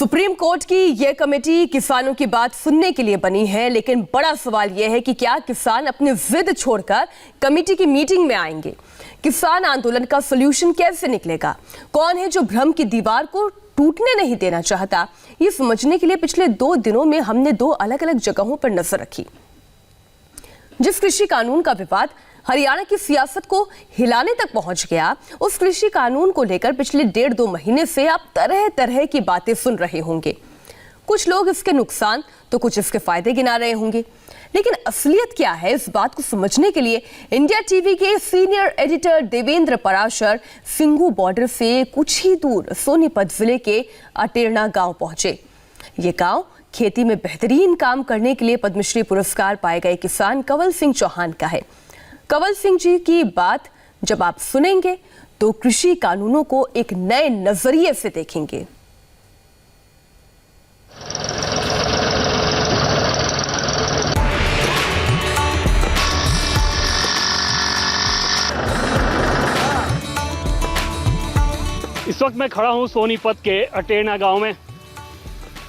Supreme court की यह committee किसानों की बात सुनने के लिए बनी है, लेकिन बड़ा सवाल यह है कि क्या किसान अपनी जिद छोड़कर कमेटी की मीटिंग में आएंगे? किसान आंदोलन का सॉल्यूशन कैसे निकलेगा? कौन है जो भ्रम की दीवार को टूटने नहीं देना चाहता? ये समझने के लिए पिछले 2 दिनों में हमने 2 अलग अलग जगहों पर नजर रखी। जिस कृषि कानून का विवाद हरियाणा की सियासत को हिलाने तक पहुंच गया, उस कृषि कानून को लेकर पिछले 1.5-2 महीने से आप तरह तरह की बातें सुन रहे होंगे। कुछ लोग इसके नुकसान तो कुछ इसके फायदे गिना रहे होंगे, लेकिन असलियत क्या है, इस बात को समझने के लिए इंडिया टीवी के senior editor Devendra Parashar Singhu border से कुछ ही दूर सोनीपत जिले के अटेरना गांव पहुंचे। ये गांव खेती में बेहतरीन काम करने के लिए पद्मश्री पुरस्कार पाए गए किसान कंवल सिंह चौहान का है। कंवल सिंह जी की बात जब आप सुनेंगे तो कृषि कानूनों को एक नए नजरिए से देखेंगे। इस वक्त मैं खड़ा हूं सोनीपत के अटेरना गांव में।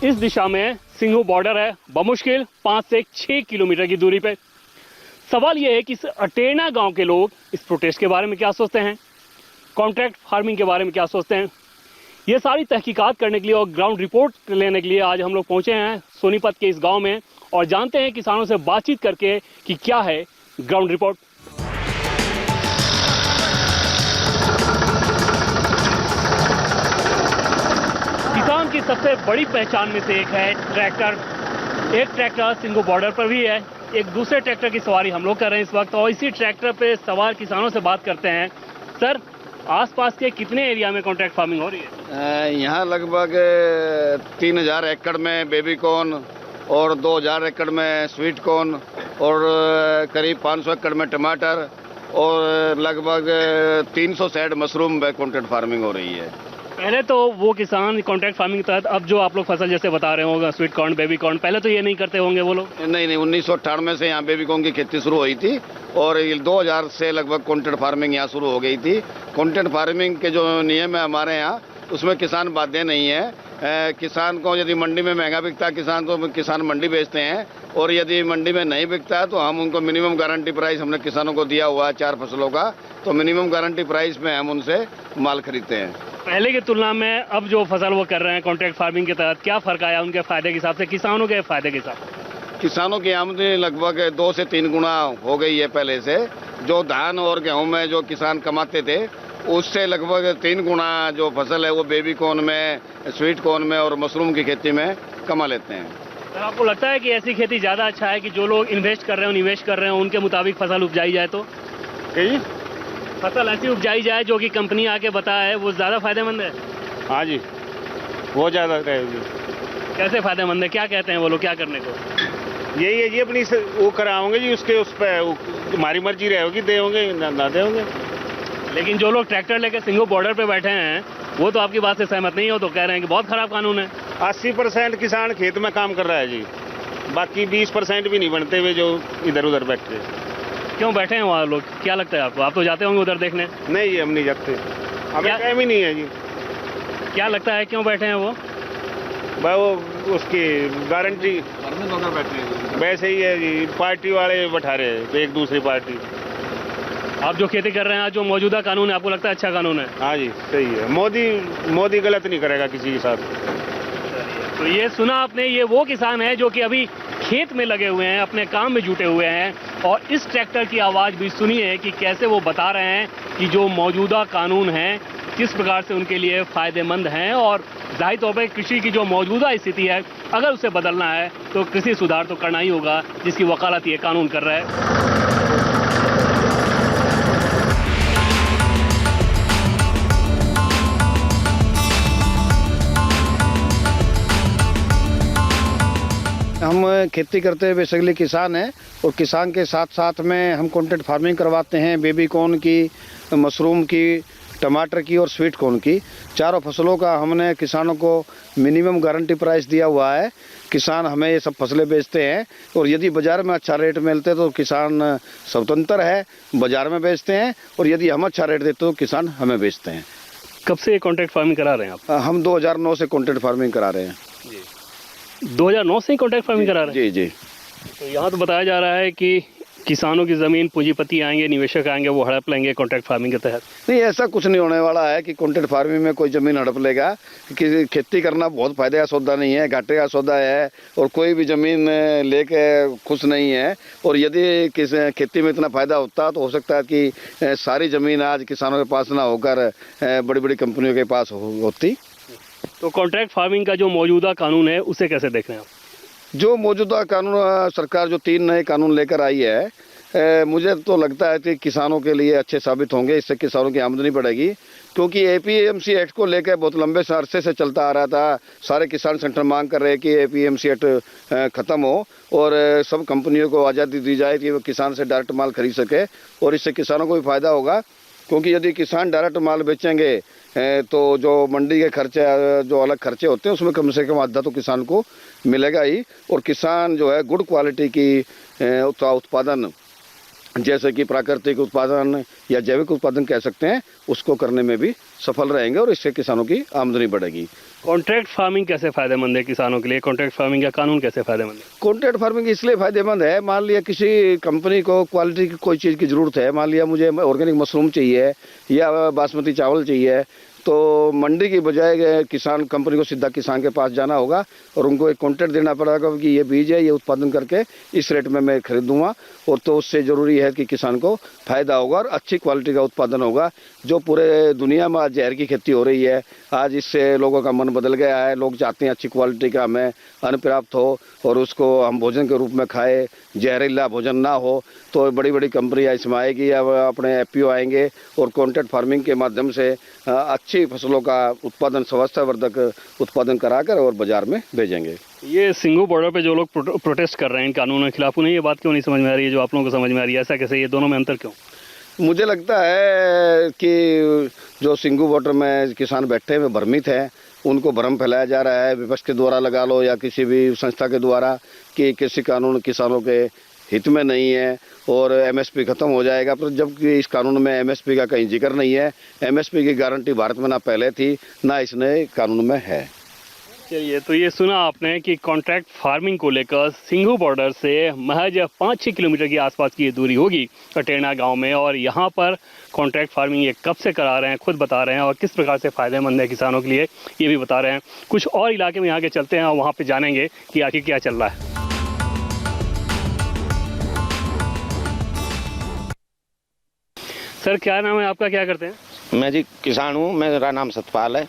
इस दिशा में सिंघू बॉर्डर है, बमुश्किल 5 से 6 किलोमीटर की दूरी पे। सवाल यह है कि इस अटेरना गांव के लोग इस प्रोटेस्ट के बारे में क्या सोचते हैं, कॉन्ट्रैक्ट फार्मिंग के बारे में क्या सोचते हैं। ये सारी तहकीकात करने के लिए और ग्राउंड रिपोर्ट लेने के लिए आज हम लोग पहुंचे हैं सोनीपत के इस गांव में और जानते हैं किसानों से बातचीत करके कि क्या है ग्राउंड रिपोर्ट। किसान की सबसे बड़ी पहचान में से एक है ट्रैक्टर। एक ट्रैक्टर सिंघू बॉर्डर पर भी है, एक दूसरे ट्रैक्टर की सवारी हम लोग कर रहे हैं इस वक्त और इसी ट्रैक्टर पे सवार किसानों से बात करते हैं। सर, आसपास के कितने एरिया में कॉन्ट्रैक्ट फार्मिंग हो रही है? यहाँ लगभग 3000 एकड़ में बेबी कॉर्न और 2000 एकड़ में स्वीट कॉर्न और करीब 500 एकड़ में टमाटर और लगभग 300 सेड मशरूम कॉन्ट्रैक्ट फार्मिंग हो रही है। पहले तो वो किसान कॉन्ट्रैक्ट फार्मिंग के तहत अब जो आप लोग फसल जैसे बता रहे होंगे स्वीट कॉर्न, बेबी कॉर्न, पहले तो ये नहीं करते होंगे वो लोग? नहीं, 1998 से यहाँ बेबी कॉर्न की खेती शुरू हुई थी और 2000 से लगभग कॉन्ट्रैक्ट फार्मिंग यहाँ शुरू हो गई थी। कॉन्ट्रैक्ट फार्मिंग के जो नियम है हमारे यहाँ, उसमें किसान बाध्य नहीं है। किसान को यदि मंडी में महंगा बिकता है किसान तो किसान मंडी बेचते हैं और यदि मंडी में नहीं बिकता है तो हम उनको मिनिमम गारंटी प्राइस हमने किसानों को दिया हुआ है 4 फसलों का, तो मिनिमम गारंटी प्राइस में हम उनसे माल खरीदते हैं। पहले की तुलना में अब जो फसल वो कर रहे हैं कॉन्ट्रैक्ट फार्मिंग के तहत, क्या फर्क आया उनके फायदे के हिसाब से, किसानों के फायदे के हिसाब से? किसानों की आमदनी लगभग 2 से 3 गुना हो गई है पहले से। जो धान और गेहूं में जो किसान कमाते थे उससे लगभग 3 गुना जो फसल है वो बेबी कॉर्न में, स्वीट कॉर्न में और मशरूम की खेती में कमा लेते हैं। सर, आपको लगता है कि ऐसी खेती ज्यादा अच्छा है कि जो लोग इन्वेस्ट कर रहे हो, निवेश कर रहे हो, उनके मुताबिक फसल उपजाई जाए? तो फसल ऐसी उपजाई जाए जो कि कंपनी आके बताए वो ज्यादा फायदेमंद है? हाँ जी, वो ज्यादा रहेगी। कैसे फायदेमंद है, क्या कहते हैं वो लोग क्या करने को? यही है जी, अपनी वो कराओगे जी, उसके उस पर हमारी मर्जी रहेगी, दे होंगे ना दे होंगे। लेकिन जो लोग ट्रैक्टर लेकर सिंघू बॉर्डर पे बैठे हैं वो तो आपकी बात से सहमत नहीं हो, तो कह रहे हैं कि बहुत खराब कानून है। 80% किसान खेत में काम कर रहा है जी, बाकी 20% भी नहीं बनते हुए जो इधर उधर बैठते। क्यों बैठे हैं वहाँ लोग, क्या लगता है आपको? आप तो जाते होंगे उधर देखने? नहीं, हम नहीं जाते, हमें टाइम ही नहीं है जी। क्या लगता है क्यों बैठे हैं वो? भाई वो उसकी गारंटी बैठे हैं, वैसे ही है जी, पार्टी वाले बैठा रहे हैं एक दूसरी पार्टी। आप जो खेती कर रहे हैं, जो मौजूदा कानून है, आपको लगता है अच्छा कानून है? हाँ जी, सही है। मोदी गलत नहीं करेगा किसी के साथ। तो ये सुना आपने, ये वो किसान है जो कि अभी खेत में लगे हुए हैं, अपने काम में जुटे हुए हैं और इस ट्रैक्टर की आवाज़ भी सुनी है कि कैसे वो बता रहे हैं कि जो मौजूदा कानून हैं किस प्रकार से उनके लिए फ़ायदेमंद हैं और जाहिर तौर पर कृषि की जो मौजूदा स्थिति है अगर उसे बदलना है तो कृषि सुधार तो करना ही होगा, जिसकी वकालत ये कानून कर रहा है। हम खेती करते हुए बेसिकली किसान हैं और किसान के साथ साथ में हम कॉन्ट्रैक्ट फार्मिंग करवाते हैं, बेबी कॉर्न की, मशरूम की, टमाटर की और स्वीट कॉर्न की। चारों फसलों का हमने किसानों को मिनिमम गारंटी प्राइस दिया हुआ है। किसान हमें ये सब फसलें बेचते हैं और यदि बाजार में अच्छा रेट मिलते तो किसान स्वतंत्र है, बाजार में बेचते हैं और यदि हम अच्छा रेट देते तो किसान हमें बेचते हैं। कब से ये कॉन्ट्रैक्ट फार्मिंग करा रहे हैं आप? हम 2009 से कॉन्ट्रैक्ट फार्मिंग करा रहे हैं। 2009 से ही कॉन्ट्रैक्ट फार्मिंग करा रहे हैं? जी जी। तो यहाँ तो बताया जा रहा है कि किसानों की ज़मीन पूंजीपति आएंगे, निवेशक आएंगे, वो हड़प लेंगे कॉन्ट्रैक्ट फार्मिंग के तहत। नहीं, ऐसा कुछ नहीं होने वाला है कि कॉन्ट्रैक्ट फार्मिंग में कोई ज़मीन हड़प लेगा। कि खेती करना बहुत फायदे का सौदा नहीं है, घाटे का सौदा है, और कोई भी ज़मीन लेके खुश नहीं है। और यदि खेती में इतना फ़ायदा होता तो हो सकता है कि सारी ज़मीन आज किसानों के पास ना होकर बड़ी बड़ी कंपनियों के पास होती। तो कॉन्ट्रैक्ट फार्मिंग का जो मौजूदा कानून है उसे कैसे देख रहे हैं आप? जो मौजूदा कानून सरकार जो 3 नए कानून लेकर आई है, मुझे तो लगता है कि किसानों के लिए अच्छे साबित होंगे। इससे किसानों की आमदनी बढ़ेगी, क्योंकि एपीएमसी एक्ट को लेकर बहुत लंबे अरसे से चलता आ रहा था। सारे किसान सेंटर मांग कर रहे हैं कि एपीएमसी एक्ट ख़त्म हो और सब कंपनियों को आज़ादी दी जाए कि वो किसान से डायरेक्ट माल खरीद सके, और इससे किसानों को भी फ़ायदा होगा। क्योंकि यदि किसान डायरेक्ट माल बेचेंगे तो जो मंडी के खर्चे, जो अलग खर्चे होते हैं, उसमें कम से कम आधा तो किसान को मिलेगा ही। और किसान जो है गुड क्वालिटी की उत्पादन, जैसे कि प्राकृतिक उत्पादन या जैविक उत्पादन कह सकते हैं, उसको करने में भी सफल रहेंगे, और इससे किसानों की आमदनी बढ़ेगी। कॉन्ट्रैक्ट फार्मिंग कैसे फ़ायदेमंद है किसानों के लिए? कॉन्ट्रैक्ट फार्मिंग का कानून कैसे फ़ायदेमंद है? कॉन्ट्रैक्ट फार्मिंग इसलिए फ़ायदेमंद है, मान लिया किसी कंपनी को क्वालिटी की कोई चीज़ की ज़रूरत है, मान लिया मुझे ऑर्गेनिक मशरूम चाहिए या बासमती चावल चाहिए, तो मंडी की बजाय किसान कंपनी को सीधा किसान के पास जाना होगा और उनको एक कॉन्ट्रैक्ट देना पड़ेगा कि ये बीज है, ये उत्पादन करके इस रेट में मैं खरीदूंगा। और तो उससे ज़रूरी है कि किसान को फ़ायदा होगा और अच्छी क्वालिटी का उत्पादन होगा। जो पूरे दुनिया में आज जहर की खेती हो रही है, आज इससे लोगों का मन बदल गया है। लोग चाहते हैं अच्छी क्वालिटी का हमें अन्न प्राप्त हो और उसको हम भोजन के रूप में खाए, जहरीला भोजन ना हो। तो बड़ी बड़ी कंपनियाँ इसमें आएगी या अपने एफपीओ आएंगे और कॉन्ट्रैक्ट फार्मिंग के माध्यम से अच्छी फसलों का उत्पादन, स्वास्थ्यवर्धक उत्पादन कराकर और बाजार में भेजेंगे। ये सिंघू बॉर्डर पे जो लोग प्रोटेस्ट कर रहे हैं इन कानूनों के खिलाफ, उन्हें ये बात क्यों नहीं समझ में आ रही है जो आप लोगों को समझ में आ रही है? ऐसा कैसे, ये दोनों में अंतर क्यों? मुझे लगता है कि जो सिंघू बॉर्डर में किसान बैठे हुए भ्रमित हैं, उनको भ्रम फैलाया जा रहा है विपक्ष के द्वारा लगा लो या किसी भी संस्था के द्वारा कि किसी कानून किसानों के हित में नहीं है और एमएसपी खत्म हो जाएगा। पर जबकि इस कानून में एमएसपी का कहीं जिक्र नहीं है। एमएसपी की गारंटी भारत में ना पहले थी ना इस नए कानून में है। चलिए, तो ये सुना आपने कि कॉन्ट्रैक्ट फार्मिंग को लेकर सिंघू बॉर्डर से महज 5-6 किलोमीटर की आसपास की दूरी होगी अटेरना गांव में, और यहाँ पर कॉन्ट्रैक्ट फार्मिंग ये कब से करा रहे हैं खुद बता रहे हैं, और किस प्रकार से फ़ायदेमंद है किसानों के लिए ये भी बता रहे हैं। कुछ और इलाके में यहाँ के चलते हैं और वहाँ पर जानेंगे कि आखिर क्या चल रहा है। सर, क्या नाम है आपका, क्या करते हैं? मैं जी किसान हूँ, मेरा नाम सतपाल है।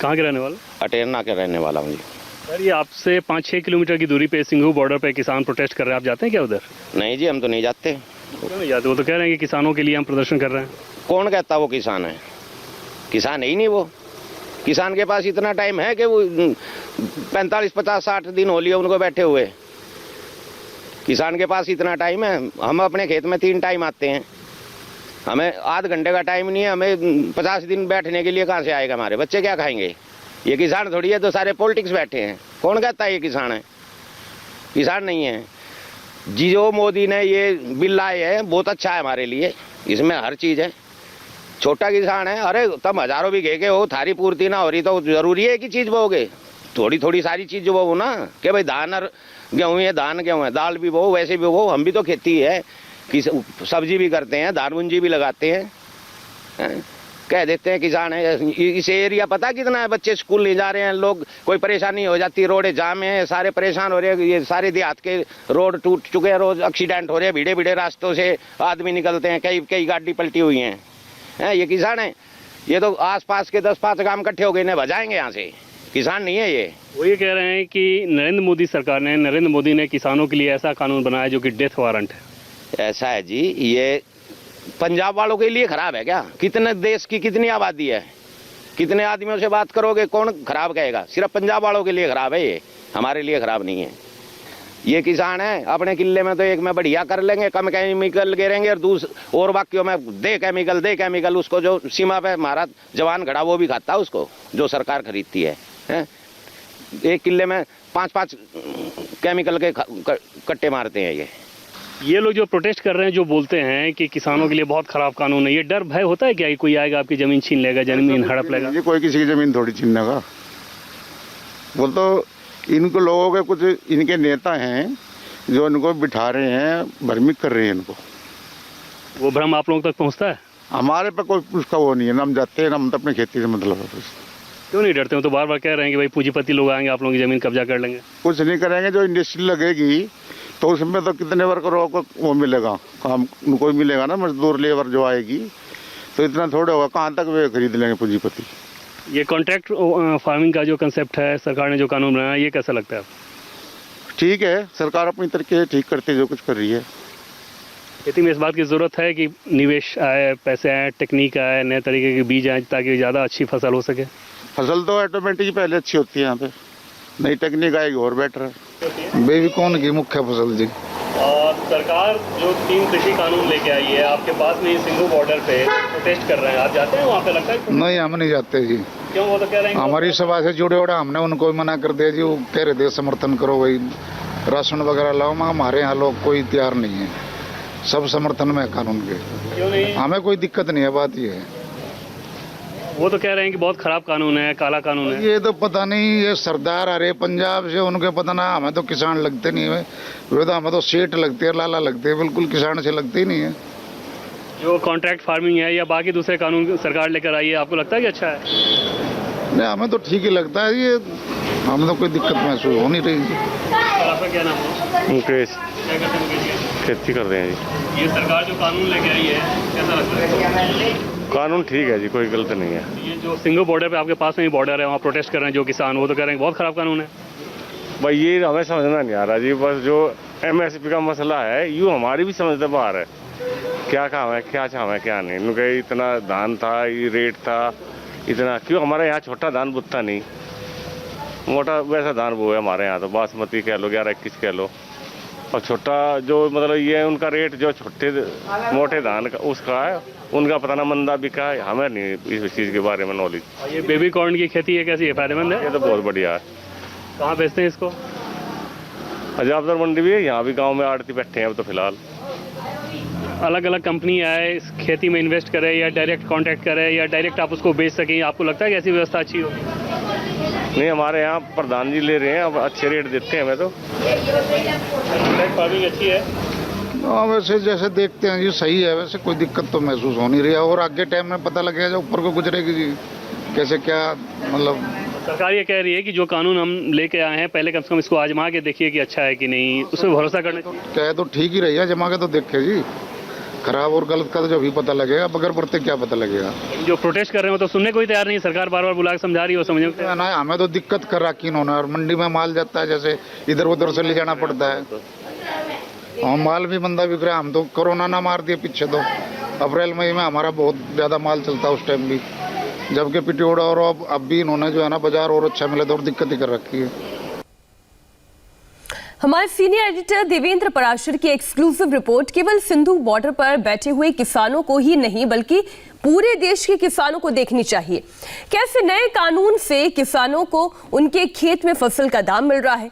कहाँ के रहने वाले? अटेरना के रहने वाला हूँ जी। सर, ये आपसे 5-6 किलोमीटर की दूरी पे सिंघू बॉर्डर पे किसान प्रोटेस्ट कर रहे हैं, आप जाते हैं क्या उधर? नहीं जी, हम तो नहीं जाते। क्यों नहीं जाते? वो तो कह रहे हैं कि किसानों के लिए हम प्रदर्शन कर रहे हैं। कौन कहता वो किसान है? किसान है ही नहीं वो। किसान के पास इतना टाइम है कि वो 45, 50, 60 दिन हो लिए उनको बैठे हुए। किसान के पास इतना टाइम है? हम अपने खेत में 3 टाइम आते हैं, हमें आध घंटे का टाइम नहीं है। हमें 50 दिन बैठने के लिए कहाँ से आएगा? हमारे बच्चे क्या खाएंगे? ये किसान थोड़ी है, तो सारे पॉलिटिक्स बैठे हैं। कौन कहता है ये किसान है? किसान नहीं है जी। जो मोदी ने ये बिल लाए हैं बहुत अच्छा है हमारे लिए, इसमें हर चीज़ है। छोटा किसान है, अरे तब हजारों भी घेके हो, थारी पूर्ति ना हो रही तो जरूरी है कि चीज़ बोगे? थोड़ी थोड़ी सारी चीज़ जो वो ना कि भाई धान और गेहूँ है, धान गेहूँ है, दाल भी बो, वैसे भी बो। हम भी तो खेती है कि सब्जी भी करते हैं, धान मुंजी भी लगाते हैं, कह देते हैं किसान है। इस एरिया पता कितना है, बच्चे स्कूल नहीं जा रहे हैं, लोग कोई परेशानी हो जाती है, रोड जाम है, सारे परेशान हो रहे हैं। ये सारे देहात के रोड टूट चुके हैं, रोज एक्सीडेंट हो रहे हैं, भीड़े भीड़े रास्तों से आदमी निकलते हैं, कई गाड़ी पलटी हुई हैं। ये किसान है? ये तो आसपास के 10-5 गांव इकट्ठे हो गए, इन्हें बजाएंगे यहाँ से। किसान नहीं है ये। वो ये कह रहे हैं कि नरेंद्र मोदी सरकार ने, नरेंद्र मोदी ने किसानों के लिए ऐसा कानून बनाया जो कि डेथ वारंट है। ऐसा है जी, ये पंजाब वालों के लिए खराब है क्या? कितने देश की कितनी आबादी है, कितने आदमियों से बात करोगे, कौन खराब कहेगा? सिर्फ पंजाब वालों के लिए खराब है ये, हमारे लिए खराब नहीं है। ये किसान है अपने किले में तो एक में बढ़िया कर लेंगे, कम केमिकल गिरेंगे, और बाकियों में दे केमिकल। उसको जो सीमा पे हमारा जवान खड़ा वो भी खाता है उसको, जो सरकार खरीदती है। एक किले में 5-5 केमिकल के कट्टे मारते हैं ये। ये लोग जो प्रोटेस्ट कर रहे हैं, जो बोलते हैं कि किसानों के लिए बहुत खराब कानून है, ये डर भय होता है क्या कि कोई आएगा आपकी ज़मीन छीन लेगा, ज़मीन हड़प लेगा? ये कोई किसी की ज़मीन थोड़ी छीनने का। वो तो इनको लोगों के कुछ इनके नेता हैं जो इनको बिठा रहे हैं, भ्रमित कर रहे हैं इनको। वो भ्रम आप लोगों तक पहुँचता है? हमारे पे कोई उसका वो नहीं है ना, हम जाते हैं ना, हम तो अपनी खेती से मतलब है बस। क्यों नहीं डरते हो? तो बार बार कह रहे हैं कि भाई पूंजीपति लोग आएंगे, आप लोगों की ज़मीन कब्जा कर लेंगे। कुछ नहीं करेंगे, जो इंडस्ट्री लगेगी तो उसमें तो कितने वर्करों को वो मिलेगा, काम उनको ही मिलेगा ना, मजदूर लेबर जो आएगी, तो इतना थोड़ा होगा, कहाँ तक वे खरीद लेंगे पूंजीपति। ये कॉन्ट्रैक्ट फार्मिंग का जो कंसेप्ट है, सरकार ने जो कानून बनाया, ये कैसा लगता है आपको? ठीक है, सरकार अपनी तरीके ठीक करती है, जो कुछ कर रही है। खेती में इस बात की ज़रूरत है कि निवेश आए, पैसे आए, टेक्निक आए, नए तरीके के बीज आए, ताकि ज़्यादा अच्छी फसल हो सके। फसल तो ऑटोमेटिक पहले अच्छी होती है, यहाँ पे नई टेक्निक आएगी और बेटर है। बेबीकॉर्न की मुख्य फसल जी। और सरकार जो 3 कृषि कानून लेके आई है, आपके पास में सिंघू बॉर्डर पे प्रोटेस्ट कर रहे हैं, आप जाते हैं वहाँ पे? लगता है नहीं, हम नहीं जाते जी। क्यों? वो तो कह रहे हैं हमारी सभा से जुड़े हुए, हमने उनको मना कर दिया जी। वो कह रहे थे समर्थन करो, वही राशन वगैरह लाओ, मगर हमारे यहाँ लोग कोई तैयार नहीं है, सब समर्थन में है कानून के। क्यों नहीं? हमें कोई दिक्कत नहीं है, बात ये है। वो तो कह रहे हैं कि बहुत खराब कानून है, काला कानून है। ये तो पता नहीं, ये सरदार आ रहे पंजाब से, उनके पता ना, हमें तो किसान लगते नहीं है, वे तो हमें तो सेठ लगते हैं, लाला लगते हैं, बिल्कुल किसान से लगते ही नहीं है। जो कॉन्ट्रैक्ट फार्मिंग है या बाकी दूसरे कानून सरकार लेकर आई है, आपको लगता है कि अच्छा है? नहीं, हमें तो ठीक ही लगता है ये, हमें तो कोई दिक्कत महसूस हो नहीं रही। आपका क्या नाम है? मुकेश। क्या करते हैं मुकेश जी? खेती कर रहे हैं जी। ये सरकार जो कानून लेके आई है, कैसा लगता है? कानून ठीक है जी, कोई गलत नहीं है। ये जो सिंघू बॉर्डर पे आपके पास में ही बॉर्डर है, वहाँ प्रोटेस्ट कर रहे हैं जो किसान, वो तो कह रहे हैं बहुत खराब कानून है। भाई ये हमें समझना नहीं आ रहा जी, बस जो MSP का मसला है, यूँ हमारी भी समझ बाहर है। क्या काम है, क्या चाह है, क्या नहीं। उनके इतना धान था, ये रेट था इतना, क्यों हमारे यहाँ छोटा धान बुतता नहीं, मोटा वैसा धान वो है हमारे यहाँ। तो बासमती कह लो, 11-21 कह लो, और छोटा जो मतलब ये उनका रेट जो छोटे मोटे धान का उसका है, उनका पता ना मंदा बिका है। हमें नहीं इस चीज़ के बारे में नॉलेज। ये बेबी कॉर्न की खेती है, कैसी है, फायदेमंद है? ये तो बहुत बढ़िया है। कहाँ बेचते हैं इसको? अजाबदर मंडी भी है, यहाँ भी गांव में आड़ती बैठे हैं अब तो फिलहाल। अलग अलग कंपनी आए, इस खेती में इन्वेस्ट करे, या डायरेक्ट कॉन्ट्रैक्ट करे, या डायरेक्ट आप उसको बेच सकें, आपको लगता है कि ऐसी व्यवस्था अच्छी होगी? नहीं, हमारे यहाँ प्रधान जी ले रहे हैं, अब अच्छे रेट देते हैं हमें तो। डायरेक्ट फार्मिंग अच्छी है? हाँ, वैसे जैसे देखते हैं जी सही है, वैसे कोई दिक्कत तो महसूस हो नहीं रही है, और आगे टाइम में पता लगेगा जो ऊपर को गुजरेगी जी, कैसे क्या मतलब। सरकार ये कह रही है कि जो कानून हम लेके आए हैं, पहले कम से कम इसको आजमा के देखिए कि अच्छा है कि नहीं, उसमें भरोसा करने को। क्या तो ठीक ही रही है, जमा के तो देखे जी, खराब और गलत का तो जब भी पता लगेगा, बगैर पढ़ते क्या पता लगेगा। जो प्रोटेस्ट कर रहे हो तो सुनने को ही तैयार नहीं, सरकार बार बार बुला के समझा रही हो, समझ में ना, हमें तो दिक्कत कर रखी इन्होंने, और मंडी में माल जाता है जैसे इधर उधर से ले जाना पड़ता है, और माल भी मंदा बिक रहा है। हम तो कोरोना ना मार दिए पीछे, तो अप्रैल मई में हमारा बहुत ज़्यादा माल चलता है उस टाइम भी, जबकि पिटियोड़ा, और अब भी इन्होंने जो है ना बाजार और अच्छा मिले तो और दिक्कत ही कर रखी है। हमारे सीनियर एडिटर देवेंद्र पराशर की एक्सक्लूसिव रिपोर्ट केवल सिंधु बॉर्डर पर बैठे हुए किसानों को ही नहीं बल्कि पूरे देश के किसानों को देखनी चाहिए। कैसे नए कानून से किसानों को उनके खेत में फसल का दाम मिल रहा है।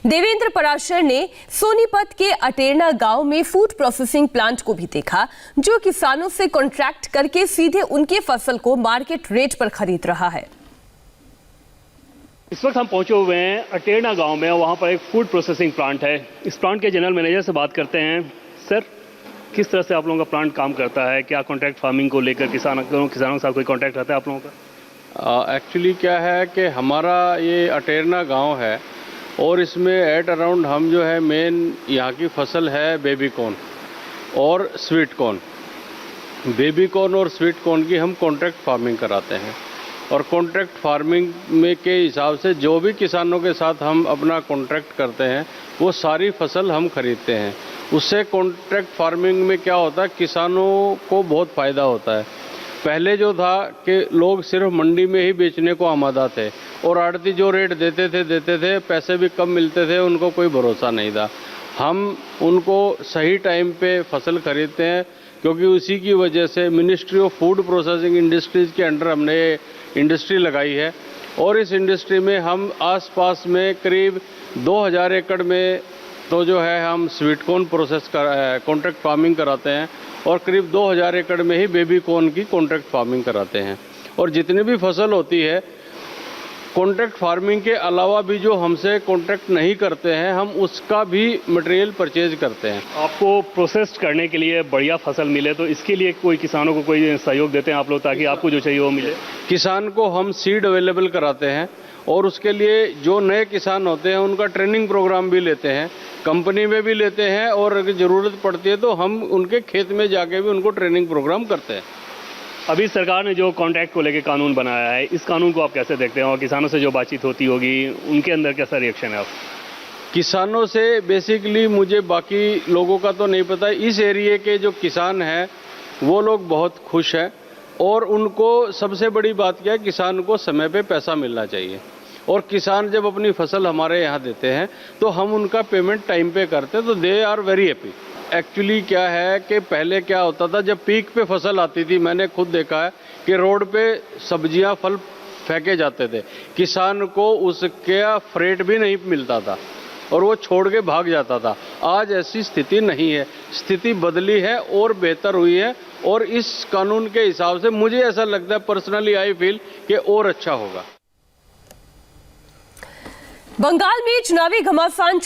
देवेंद्र पराशर ने सोनीपत के अटेरना गांव में फूड प्रोसेसिंग प्लांट को भी देखा, जो किसानों से कॉन्ट्रैक्ट करके सीधे उनके फसल को मार्केट रेट पर खरीद रहा है। इस वक्त हम पहुंचे हुए हैं अटेरना गांव में, वहां पर एक फूड प्रोसेसिंग प्लांट है। इस प्लांट के जनरल मैनेजर से बात करते हैं। सर, किस तरह से आप लोगों का प्लांट काम करता है, क्या कॉन्ट्रैक्ट फार्मिंग को लेकर किसानों के साथ कोई कॉन्ट्रैक्ट रहता है आप लोगों का? एक्चुअली क्या है कि हमारा ये अटेरना गांव है, और इसमें एट अराउंड हम जो है मेन यहाँ की फसल है बेबी कॉर्न और स्वीट कॉर्न। बेबी कॉर्न और स्वीट कॉर्न की हम कॉन्ट्रैक्ट फार्मिंग कराते हैं, और कॉन्ट्रैक्ट फार्मिंग में के हिसाब से जो भी किसानों के साथ हम अपना कॉन्ट्रैक्ट करते हैं वो सारी फसल हम खरीदते हैं। उससे कॉन्ट्रैक्ट फार्मिंग में क्या होता है, किसानों को बहुत फ़ायदा होता है। पहले जो था कि लोग सिर्फ मंडी में ही बेचने को आमादा थे, और आड़ती जो रेट देते थे, पैसे भी कम मिलते थे, उनको कोई भरोसा नहीं था। हम उनको सही टाइम पे फसल खरीदते हैं, क्योंकि उसी की वजह से ministry of food processing industries के अंडर हमने इंडस्ट्री लगाई है, और इस इंडस्ट्री में हम आसपास में करीब 2000 एकड़ में तो जो है हम स्वीट कॉर्न प्रोसेस कर कॉन्ट्रैक्ट फार्मिंग कराते हैं और करीब 2000 एकड़ में ही बेबी कॉर्न की कॉन्ट्रैक्ट फार्मिंग कराते हैं। और जितनी भी फसल होती है कॉन्ट्रैक्ट फार्मिंग के अलावा भी जो हमसे कॉन्ट्रैक्ट नहीं करते हैं हम उसका भी मटेरियल परचेज करते हैं। आपको प्रोसेस करने के लिए बढ़िया फसल मिले तो इसके लिए कोई किसानों को कोई सहयोग देते हैं आप लोग ताकि आपको जो चाहिए वो मिले? किसान को हम सीड अवेलेबल कराते हैं और उसके लिए जो नए किसान होते हैं उनका ट्रेनिंग प्रोग्राम भी लेते हैं, कंपनी में भी लेते हैं और अगर ज़रूरत पड़ती है तो हम उनके खेत में जाके भी उनको ट्रेनिंग प्रोग्राम करते हैं। अभी सरकार ने जो कॉन्ट्रैक्ट को लेकर कानून बनाया है, इस कानून को आप कैसे देखते हैं और किसानों से जो बातचीत होती होगी उनके अंदर कैसा रिएक्शन है? आप किसानों से बेसिकली मुझे बाकी लोगों का तो नहीं पता, इस एरिए के जो किसान हैं वो लोग बहुत खुश हैं और उनको सबसे बड़ी बात क्या है, किसान को समय पे पैसा मिलना चाहिए और किसान जब अपनी फसल हमारे यहाँ देते हैं तो हम उनका पेमेंट टाइम पे करते हैं तो they are very happy. Actually क्या है कि पहले क्या होता था, जब पीक पे फसल आती थी मैंने खुद देखा है कि रोड पे सब्जियां फल फेंके जाते थे, किसान को उसका फ्रेट भी नहीं मिलता था और वो छोड़ के भाग जाता था। आज ऐसी स्थिति नहीं है, स्थिति बदली है और बेहतर हुई है और इस कानून के हिसाब से मुझे ऐसा लगता है पर्सनली आई फील कि और अच्छा होगा। बंगाल में चुनावी घमासान